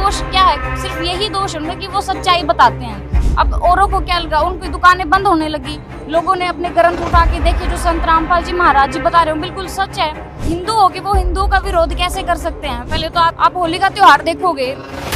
दोष क्या है, सिर्फ यही दोष है उनका कि वो सच्चाई बताते हैं। अब औरों को क्या लगा, उनकी दुकानें बंद होने लगी, लोगों ने अपने ग्रंथ उठा के देखे जो संत रामपाल जी महाराज जी बता रहे हो बिल्कुल सच है। हिंदू हो के वो हिंदुओं का विरोध कैसे कर सकते हैं? पहले तो आप होली का त्योहार देखोगे,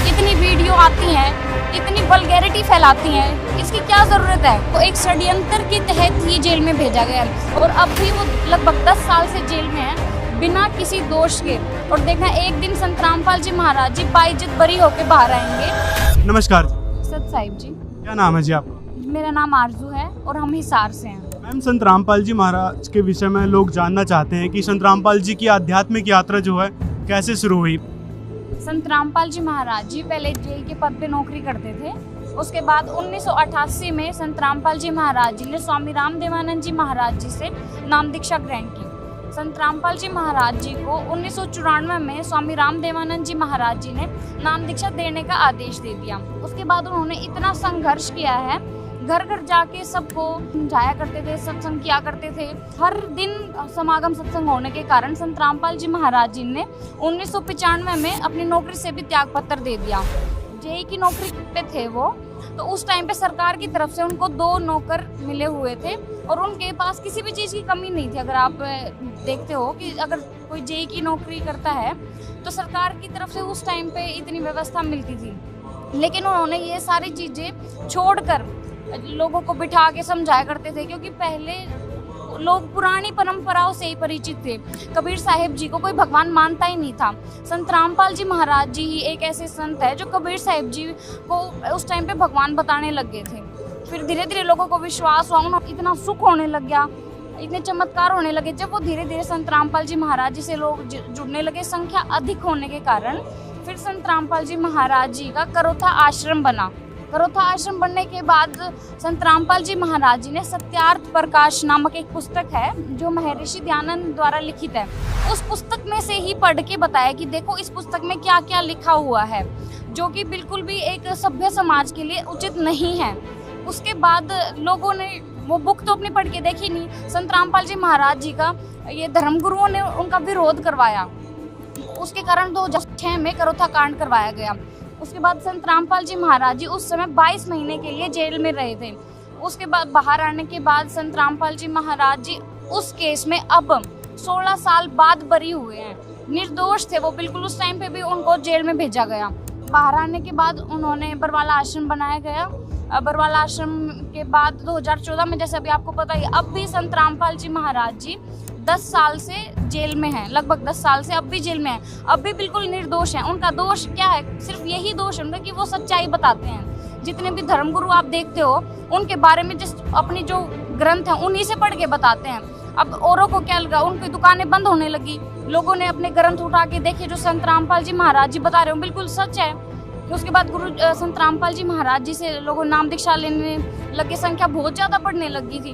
इतनी वीडियो आती हैं, इतनी वल्गैरिटी फैलाती हैं, इसकी क्या जरूरत है? वो एक षड्यंत्र के तहत ही जेल में भेजा गया है और अब भी वो लगभग 10 साल से जेल में है बिना किसी दोष के। और देखना एक दिन संत रामपाल जी महाराज जी बाइज्जत बरी होके बाहर आएंगे। नमस्कार सत साहिब जी। क्या नाम है जी आपका? मेरा नाम आरजू है और हम हिसार से हैं। मैम, संत रामपाल जी महाराज के विषय में लोग जानना चाहते हैं कि संत रामपाल जी की आध्यात्मिक यात्रा जो है कैसे शुरू हुई। संत रामपाल जी महाराज जी पहले जेल के पद पे नौकरी करते थे। उसके बाद 1988 में संत रामपाल जी महाराज जी ने स्वामी रामदेवानंद जी महाराज जी से नाम दीक्षा ग्रहण की। संत रामपाल जी महाराज जी को 1994 में स्वामी रामदेवानंद जी महाराज जी ने नाम दीक्षा देने का आदेश दे दिया। उसके बाद उन्होंने इतना संघर्ष किया है, घर घर जाके सबको समझाया करते थे, सत्संग किया करते थे। हर दिन समागम सत्संग होने के कारण संत रामपाल जी महाराज जी ने 1995 में अपनी नौकरी से भी त्याग पत्र दे दिया। जेई की नौकरी पे थे वो, तो उस टाइम पे सरकार की तरफ से उनको 2 नौकर मिले हुए थे और उनके पास किसी भी चीज़ की कमी नहीं थी। अगर आप देखते हो कि अगर कोई जेई की नौकरी करता है तो सरकार की तरफ से उस टाइम पे इतनी व्यवस्था मिलती थी, लेकिन उन्होंने ये सारी चीज़ें छोड़कर लोगों को बिठा के समझाया करते थे, क्योंकि पहले लोग पुरानी परंपराओं से ही परिचित थे। कबीर साहिब जी को कोई भगवान मानता ही नहीं था। संत रामपाल जी महाराज जी ही एक ऐसे संत है जो कबीर साहिब जी को उस टाइम पे भगवान बताने लग गए थे। फिर धीरे धीरे लोगों को विश्वास हुआ, इतना सुख होने लग गया, इतने चमत्कार होने लगे। जब वो धीरे धीरे संत रामपाल जी महाराज जी से लोग जुड़ने लगे, संख्या अधिक होने के कारण फिर संत रामपाल जी महाराज जी का करोथा आश्रम बना। करोथा आश्रम बनने के बाद संत रामपाल जी महाराज जी ने सत्यार्थ प्रकाश नामक एक पुस्तक है जो महर्षि दयानंद द्वारा लिखित है। उस पुस्तक में से ही पढ़ के बताया कि देखो इस पुस्तक में क्या क्या लिखा हुआ है, जो कि बिल्कुल भी एक सभ्य समाज के लिए उचित नहीं है। उसके बाद लोगों ने वो बुक तो अपनी पढ़ के देखी नहीं। संत रामपाल जी महाराज जी का ये धर्मगुरुओं ने उनका विरोध करवाया, उसके कारण 2006 में करोथा कांड करवाया गया। उसके बाद संत रामपाल जी महाराज जी उस समय 22 महीने के लिए जेल में रहे थे। उसके बाद बाहर आने के बाद संत रामपाल जी महाराज जी उस केस में अब 16 साल बाद बरी हुए हैं, निर्दोष थे वो बिल्कुल। उस टाइम पे भी उनको जेल में भेजा गया। बाहर आने के बाद उन्होंने बरवाला आश्रम बनाया गया। बरवाला आश्रम के बाद 2014 में, जैसे अभी आपको पता है, अब भी संत रामपाल जी महाराज जी 10 साल से जेल में हैं, लगभग 10 साल से अब भी जेल में हैं, अब भी बिल्कुल निर्दोष हैं। उनका दोष क्या है, सिर्फ यही दोष है उनका कि वो सच्चाई बताते हैं। जितने भी धर्मगुरु आप देखते हो उनके बारे में जिस अपनी जो ग्रंथ हैं उन्हीं से पढ़ के बताते हैं। अब औरों को क्या लगा, उनकी दुकानें बंद होने लगी, लोगों ने अपने ग्रंथ उठा के देखे जो संत रामपाल जी महाराज जी बता रहे हो बिल्कुल सच है। उसके बाद संत रामपाल जी महाराज जी से लोगों नाम दीक्षा लेने लगे, संख्या बहुत ज़्यादा बढ़ने लगी थी,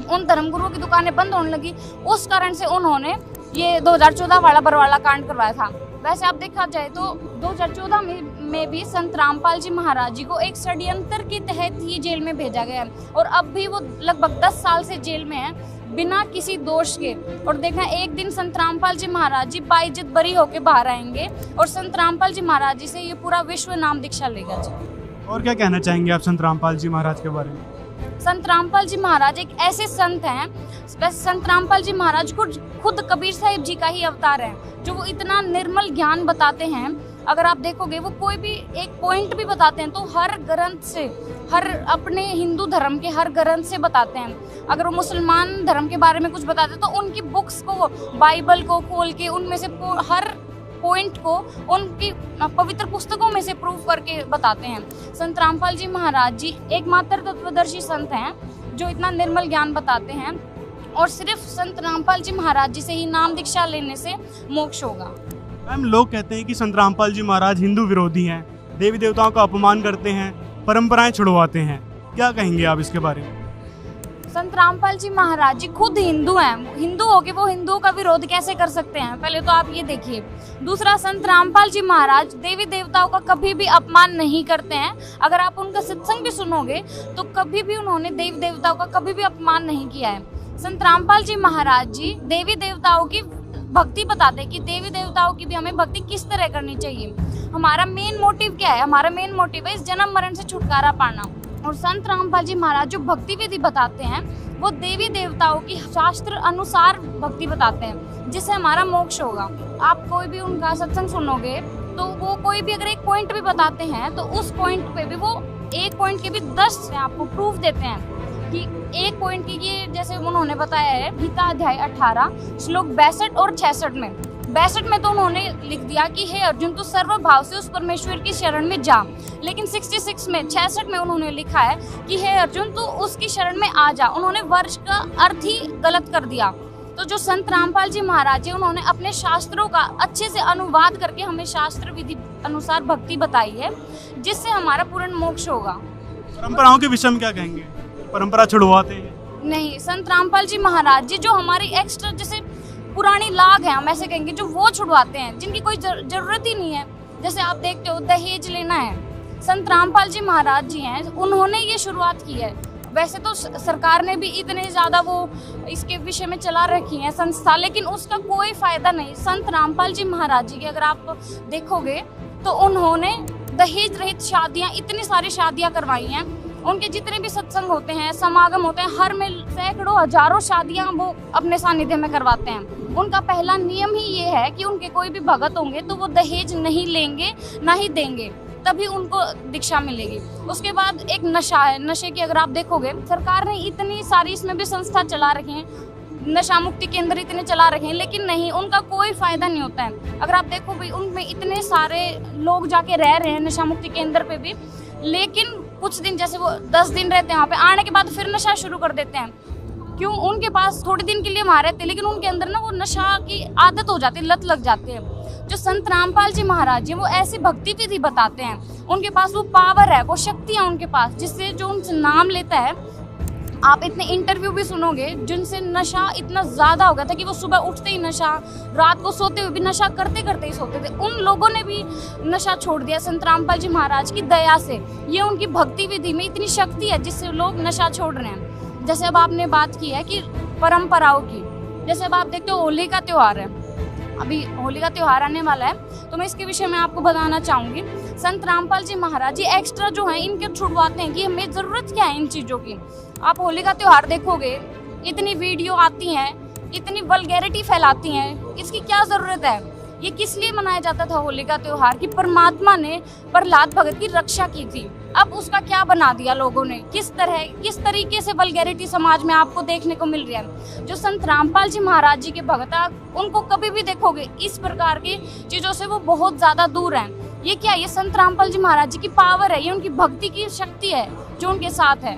उन धर्मगुरुओं की दुकानें बंद होने लगी। उस कारण से उन्होंने ये 2014 वाला बरवाला कांड करवाया था। वैसे आप देखा जाए तो 2014 में भी संत रामपाल जी महाराज जी को एक षड्यंत्र के तहत ही जेल में भेजा गया है और अब भी वो लगभग 10 साल से जेल में है बिना किसी दोष के। और देखना एक दिन संत रामपाल जी महाराज जी बाइज्जत बरी होके बाहर आएंगे और संत रामपाल जी महाराज जी से ये पूरा विश्व नाम दीक्षा लेगा जी। और क्या कहना चाहेंगे आप संत रामपाल जी महाराज के बारे में? संत रामपाल जी महाराज एक ऐसे संत हैं, वैसे संत रामपाल जी महाराज खुद कबीर साहिब जी का ही अवतार है, जो वो इतना निर्मल ज्ञान बताते हैं। अगर आप देखोगे वो कोई भी एक पॉइंट भी बताते हैं तो हर ग्रंथ से, हर अपने हिंदू धर्म के हर ग्रंथ से बताते हैं। अगर वो मुसलमान धर्म के बारे में कुछ बताते हैं तो उनकी बुक्स को, बाइबल को खोल के उनमें से हर पॉइंट को उनकी पवित्र पुस्तकों में से प्रूफ करके बताते हैं। संत रामपाल जी महाराज जी एकमात्र तत्वदर्शी संत हैं जो इतना निर्मल ज्ञान बताते हैं और सिर्फ संत रामपाल जी महाराज जी से ही नाम दीक्षा लेने से मोक्ष होगा। मैम, लोग कहते हैं कि संत रामपाल जी महाराज हिंदू विरोधी हैं, देवी देवताओं का अपमान करते हैं, परंपराएं छुड़वाते हैं, क्या कहेंगे आप इसके बारे में? संत रामपाल जी महाराज जी खुद हिंदू हैं, हिंदू होके वो हिंदुओं का विरोध कैसे कर सकते हैं? पहले तो आप ये देखिए। दूसरा, संत रामपाल जी महाराज देवी देवताओं का कभी भी अपमान नहीं करते हैं। अगर आप उनका सत्संग भी सुनोगे तो कभी भी उन्होंने देवी देवताओं का कभी भी अपमान नहीं किया है। संत रामपाल जी महाराज जी देवी देवताओं की भक्ति बताते हैं कि देवी देवताओं की भी हमें भक्ति किस तरह करनी चाहिए। हमारा मेन मोटिव क्या है? हमारा मेन मोटिव है इस जन्म मरण से छुटकारा पाना। और संत रामपाल जी महाराज जो भक्ति विधि बताते हैं वो देवी देवताओं की शास्त्र अनुसार भक्ति बताते हैं, जिससे हमारा मोक्ष होगा। आप कोई भी उनका सत्संग सुनोगे तो वो कोई भी अगर एक पॉइंट भी बताते हैं तो उस पॉइंट पे भी वो एक पॉइंट के भी 10 आपको प्रूफ देते हैं कि एक पॉइंट की ये, जैसे उन्होंने बताया है गीता अध्याय 18 श्लोक 62 और 66 में। 62 में तो उन्होंने लिख दिया कि हे अर्जुन तू सर्व भाव से उस परमेश्वर की शरण में जा, लेकिन 66 में उन्होंने लिखा है कि हे अर्जुन तू उसकी शरण में आ जा। उन्होंने वर्ष का अर्थ ही गलत कर दिया। तो जो संत रामपाल जी महाराज जी उन्होंने अपने शास्त्रों का अच्छे से अनुवाद करके हमें शास्त्र विधि अनुसार भक्ति बताई है, जिससे हमारा पूर्ण मोक्ष होगा। परंपराओं के विषय में क्या कहेंगे? परंपरा छुड़वाते हैं? नहीं, संत रामपाल जी महाराज जी जो हमारी एक्स्ट्रा जैसे पुरानी लाग है, हम ऐसे कहेंगे, जो वो छुड़वाते हैं, जिनकी कोई जरूरत ही नहीं है। जैसे आप देखते हो दहेज लेना है, संत रामपाल जी महाराज जी हैं, उन्होंने ये शुरुआत की है। वैसे तो सरकार ने भी इतने ज़्यादा वो इसके विषय में चला रखी है संस्था, लेकिन उसका कोई फायदा नहीं। संत रामपाल जी महाराज जी की अगर आप देखोगे तो उन्होंने दहेज रहित शादियाँ, इतनी सारी शादियाँ करवाई हैं। उनके जितने भी सत्संग होते हैं, समागम होते हैं, हर में सैकड़ों हजारों शादियाँ वो अपने सानिध्य में करवाते हैं। उनका पहला नियम ही ये है कि उनके कोई भी भगत होंगे तो वो दहेज नहीं लेंगे, ना ही देंगे, तभी उनको दीक्षा मिलेगी। उसके बाद एक नशा है, नशे की अगर आप देखोगे सरकार ने इतनी सारी इसमें भी संस्था चला रखी हैं, नशा मुक्ति केंद्र इतने चला रखे हैं, लेकिन नहीं, उनका कोई फायदा नहीं होता है। अगर आप देखो भाई उनमें इतने सारे लोग जाके रह रहे हैं नशा मुक्ति केंद्र पे भी, लेकिन कुछ दिन जैसे वो 10 दिन रहते हैं वहाँ पे, आने के बाद फिर नशा शुरू कर देते हैं। क्यों? उनके पास थोड़े दिन के लिए वहाँ रहते हैं, लेकिन उनके अंदर ना वो नशा की आदत हो जाती है, लत लग जाती है। जो संत रामपाल जी महाराज जी वो ऐसी भक्ति विधि बताते हैं, उनके पास वो पावर है, वो शक्ति है उनके पास, जिससे जो उनसे नाम लेता है, आप इतने इंटरव्यू भी सुनोगे जिनसे नशा इतना ज़्यादा हो गया था कि वो सुबह उठते ही नशा, रात को सोते हुए भी नशा करते करते ही सोते थे। उन लोगों ने भी नशा छोड़ दिया संत रामपाल जी महाराज की दया से। ये उनकी भक्ति विधि में इतनी शक्ति है जिससे लोग नशा छोड़ रहे हैं। जैसे अब आपने बात की है कि परंपराओं की, जैसे अब आप देखते हो होली का त्यौहार है, अभी होली का त्यौहार आने वाला है, तो मैं इसके विषय में आपको बताना चाहूँगी। संत रामपाल जी महाराज जी एक्स्ट्रा जो है इनके छुड़वाते हैं कि हमें ज़रूरत क्या है इन चीज़ों की। आप होली का त्यौहार देखोगे, इतनी वीडियो आती हैं, इतनी वल्गैरिटी फैलाती हैं, इसकी क्या ज़रूरत है? ये किस लिए मनाया जाता था होली का त्यौहार? कि परमात्मा ने प्रहलाद भगत की रक्षा की थी। अब उसका क्या बना दिया लोगों ने? किस तरीके से वल्गैरिटी समाज में आपको देखने को मिल रही है। जो संत रामपाल जी महाराज जी के भगत हैं, उनको कभी भी देखोगे इस प्रकार की चीज़ों से वो बहुत ज़्यादा दूर हैं। ये क्या? ये संत रामपाल जी महाराज जी की पावर है, ये उनकी भक्ति की शक्ति है जो उनके साथ है।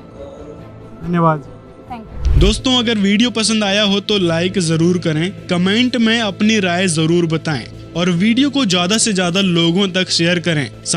धन्यवाद। Thank you. दोस्तों, अगर वीडियो पसंद आया हो तो लाइक ज़रूर करें, कमेंट में अपनी राय ज़रूर बताएं और वीडियो को ज़्यादा से ज़्यादा लोगों तक शेयर करें।